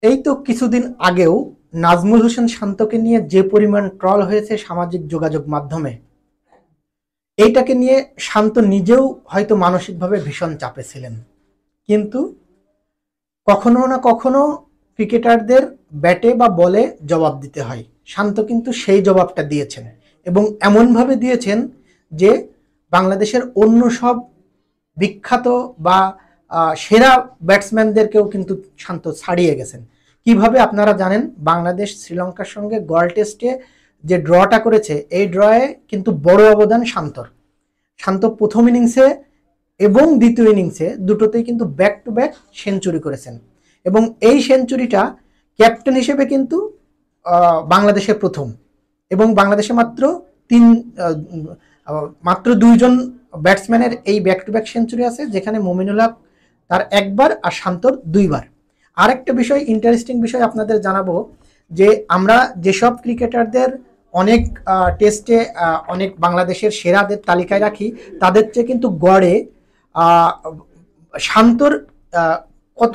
এই তো কিছুদিন আগেও নাজমুল হোসেন শান্তকে নিয়ে যে পরিমাণ ট্রল হয়েছে সামাজিক যোগাযোগ মাধ্যমে, এইটাকে নিয়ে শান্ত নিজেও হয়তো মানসিকভাবে ভীষণ চাপে ছিলেন। কিন্তু কখনো না কখনো ক্রিকেটারদের ব্যাটে বা বলে জবাব দিতে হয়। শান্ত কিন্তু সেই জবাবটা দিয়েছেন এবং এমনভাবে দিয়েছেন যে বাংলাদেশের অন্য সব বিখ্যাত বা সেরা ব্যাটসম্যানদেরকেও কিন্তু শান্ত ছাড়িয়ে গেছেন। কিভাবে আপনারা জানেন, বাংলাদেশ শ্রীলঙ্কার সঙ্গে গল টেস্টে যে ড্রটা করেছে, এই ড্রয়ে কিন্তু বড় অবদান শান্তর। শান্ত প্রথম ইনিংসে এবং দ্বিতীয় ইনিংসে দুটোতেই কিন্তু ব্যাক টু ব্যাক সেঞ্চুরি করেছেন এবং এই সেঞ্চুরিটা ক্যাপ্টেন হিসেবে কিন্তু বাংলাদেশের প্রথম। এবং বাংলাদেশে মাত্র দুইজন ব্যাটসম্যানের এই ব্যাক টু ব্যাক সেঞ্চুরি আছে, যেখানে মমিনুল হক তার একবার আর শান্তর দুইবার। আরেকটা বিষয়, ইন্টারেস্টিং বিষয় আপনাদের জানাবো যে আমরা যেসব ক্রিকেটারদের অনেক টেস্টে অনেক বাংলাদেশের সেরাদের তালিকায় রাখি, তাদের চেয়ে কিন্তু গড়ে শান্তর কত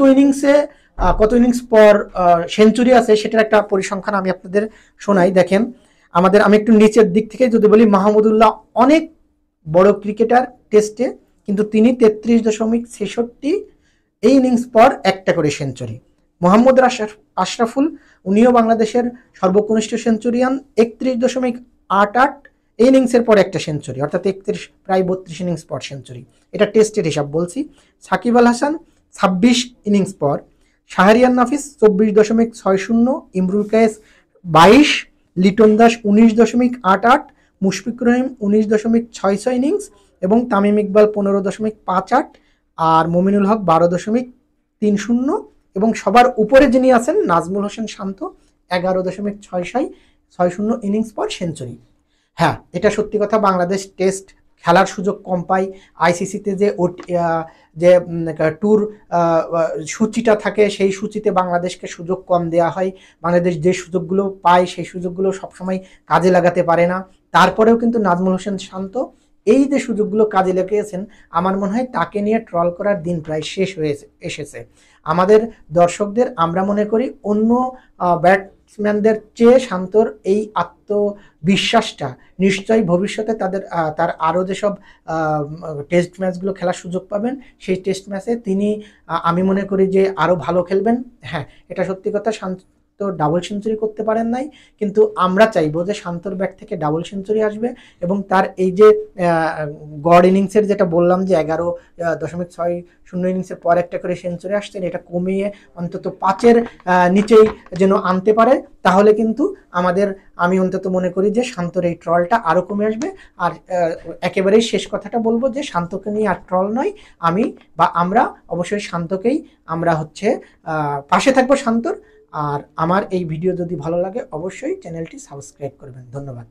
ইনিংস পর সেঞ্চুরি আছে সেটার একটা পরিসংখ্যান আমি আপনাদের শোনাই। দেখেন, আমি একটু নিচের দিক থেকে যদি বলি, মাহমুদুল্লাহ অনেক বড় ক্রিকেটার টেস্টে, কিন্তু তিনি 33.66 এই ইনিংস পর একটা করে সেঞ্চুরি। মোহাম্মদ আশরাফুল, উনিও বাংলাদেশের সর্বকনিষ্ঠ সেঞ্চুরিয়ান, 31.88 এই ইনিংসের পর একটা সেঞ্চুরি, অর্থাৎ প্রায় 32 ইনিংস পর সেঞ্চুরি। এটা টেস্টের হিসাব বলছি। সাকিব আল হাসান 26 ইনিংস পর, শাহরিয়ার নাফিস 24.60, ইমরুল কায়েস 22, লিটন দাস 19.88, মুশফিকুর রহিম 19.66 ইনিংস এবং তামিম ইকবাল 15.58 আর মমিনুল হক 12.30 এবং সবার উপরে যিনি আছেন নাজমুল হোসেন শান্ত 11.66 ইনিংস পর সেঞ্চুরি। হ্যাঁ, এটা সত্যি কথা, বাংলাদেশ টেস্ট খেলার সুযোগ কম পায়। আইসিসিতে যে ট্যুর সূচিটা থাকে, সেই সূচিতে বাংলাদেশকে সুযোগ কম দেওয়া হয়। বাংলাদেশ যে সুযোগগুলো পায় সেই সুযোগগুলো সবসময় কাজে লাগাতে পারে না। তারপরেও কিন্তু নাজমুল হোসেন শান্ত এই যে সুযোগগুলো কাজে লেগেছেন, আমার মনে হয় তাকে নিয়ে ট্রল করার দিন প্রায় শেষ হয়ে এসেছে। আমাদের দর্শকদের আমরা মনে করি অন্য ব্যাটসম্যানদের চেয়ে শান্তর এই আত্মবিশ্বাসটা নিশ্চয়ই ভবিষ্যতে তার আরও যেসব টেস্ট ম্যাচগুলো খেলার সুযোগ পাবেন, সেই টেস্ট ম্যাচে তিনি আমি মনে করি যে আরও ভালো খেলবেন। হ্যাঁ, এটা সত্যি কথা, শান্ত ডাবল সেঞ্চুরি করতে পারেন নাই, কিন্তু আমরা চাইবো যে শান্তর ব্যাট থেকে ডাবল সেঞ্চুরি আসবে এবং তার এই যে গড় ইনিংসের যেটা বললাম যে 11.60 ইনিংসের পর একটা করে সেঞ্চুরি আসছেন, এটা কমিয়ে অন্তত 5-এর নিচেই যেন আনতে পারে, তাহলে কিন্তু আমি অন্তত মনে করি যে শান্তর এই ট্রলটা আরও কমে আসবে। আর একেবারেই শেষ কথাটা বলবো যে শান্তকে নিয়ে আর ট্রল নয়, আমরা অবশ্যই শান্তকেই আমরা পাশে থাকবো শান্তর। আর আমার এই ভিডিও যদি ভালো লাগে অবশ্যই চ্যানেলটি সাবস্ক্রাইব করবেন। ধন্যবাদ।